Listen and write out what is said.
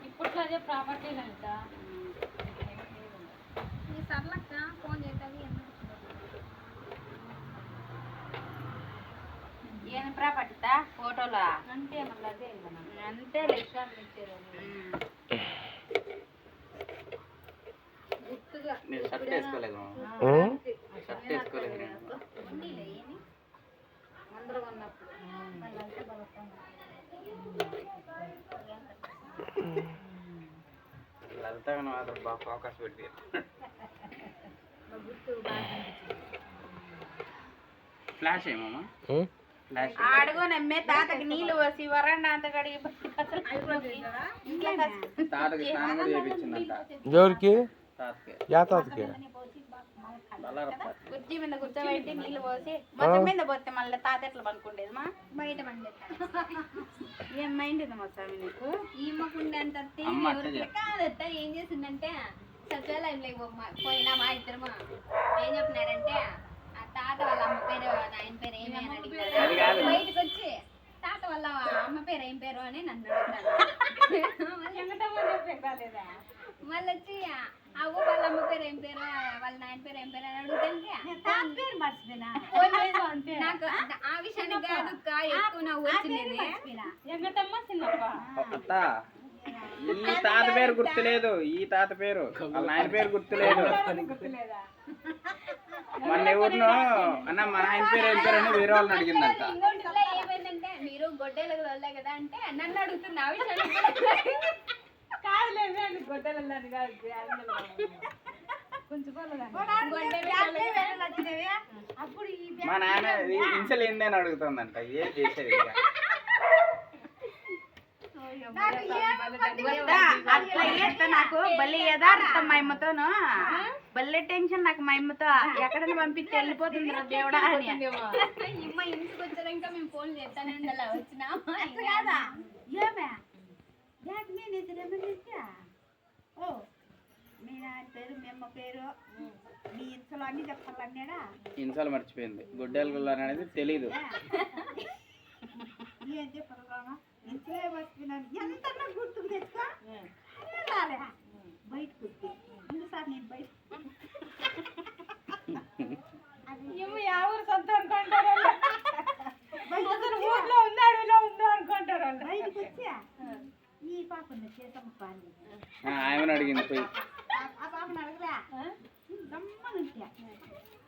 ఇప్పట్లో అదే ప్రాపర్టీ అంట. ఈ సర్లక్క ఫోన్ చేస్తుంది ఏం ప్రాపర్టీతా ఫోటోలా అంటే మళ్ళీ అదే అంతే లక్షలు ఇచ్చారు గుర్తుగా. మీరు షర్ట్ వేసుకోలేదు షర్ట్ వేసుకోలేదు అందరూ ఉన్నప్పుడు వాళ్ళంతా లలిత మాత్రం బాగా ఫోకస్ పెట్టి ఫ్లాష్ ఏమమ్మా ఫ్లాష్ అడుగు నమ్మే తాతకి నీళ్ళు పోసి వరండా అంత కడిగి తాతకి స్నానం కూడా చేయించిందంట ఎవరికి తాతకి యా తాతకి కుర్చీ మీద కూర్చోబెట్టి నీళ్ళు పోసి మొత్తం మీద పోతే మళ్ళీ తాత ఎట్లా పనుకుండేది మా బయట పండేది ఏం మైండ్ మా స్వామి నీకు ఈమ్మకుండే అంత కాదత్త ఏం చేసిందంటే సచివాలయంలో పోయినా మా ఇద్దరమా ఏం చెప్పినారంటే ఆ తాత వాళ్ళ అమ్మ పేరు ఆయన పేరు ఏమి అని అడిగారు బయటకు వచ్చి తాత వాళ్ళ అమ్మ పేరు ఏం పేరు అని నన్ను అడుగుతాను మళ్ళీ వచ్చి అవ్వ వాళ్ళ అమ్మ పేరు ఏం పేరు వాళ్ళ నాయన పేరు ఏం పేరు అని అడుగుతాను నాకు ఆ విషయాన్ని కాదు ఎక్కువ నవ్వు వచ్చింది ఎంగటమ్మ చిన్నప్ప అత్త ఈ తాత పేరు గుర్తులేదు ఈ తాత పేరు వాళ్ళ నాయన పేరు గుర్తులేదు మన ఎవరినో అన్న మన ఆయన పేరు ఏం పేరు అని వేరే వాళ్ళని అడిగిందంట ఇంకోటిలో ఏమైందంటే మీరు గొడ్డేలకు వెళ్ళే కదా అంటే నన్ను అడుగుతున్న ఆ విషయాన్ని కాదులేదు అని గొడ్డలని కాదు కొంచెం అప్పుడు మా నాన్న ఇన్సల్ ఏంది అని అడుగుతుందంట ఏం చేసేది ఇక అట్లా చేస్తే నాకు భలే యథార్థం మా అమ్మతోను భలే టెన్షన్ నాకు మా అమ్మతో ఎక్కడైనా పంపించి వెళ్ళిపోతుంది దేవుడా అని ఇమ్మ ఇంటికి వచ్చాక మేము ఫోన్ చేస్తానే ఉండాలి వచ్చినా ఏమే ఓ మీ నాన్న పేరు మీ అమ్మ పేరు మీ ఇంట్లో అన్ని చెప్పాలన్నాడా ఇన్సల్ మర్చిపోయింది గొడ్డెల గుల్లాని అనేది తెలీదు ఏం చెప్పాను ఇంట్లో మర్చిపోయినాను ఎంత గుర్తు తెచ్చుకో బయటకు వచ్చి సార్ నేను బయట ఎవరు సొంత అనుకుంటారు ఊర్లో ఉంది అడవిలో ఉందో అనుకుంటారు బయటకు వచ్చా ఈ పాప చేతమ్మ పాలి ఆమెను అడిగింది పోయి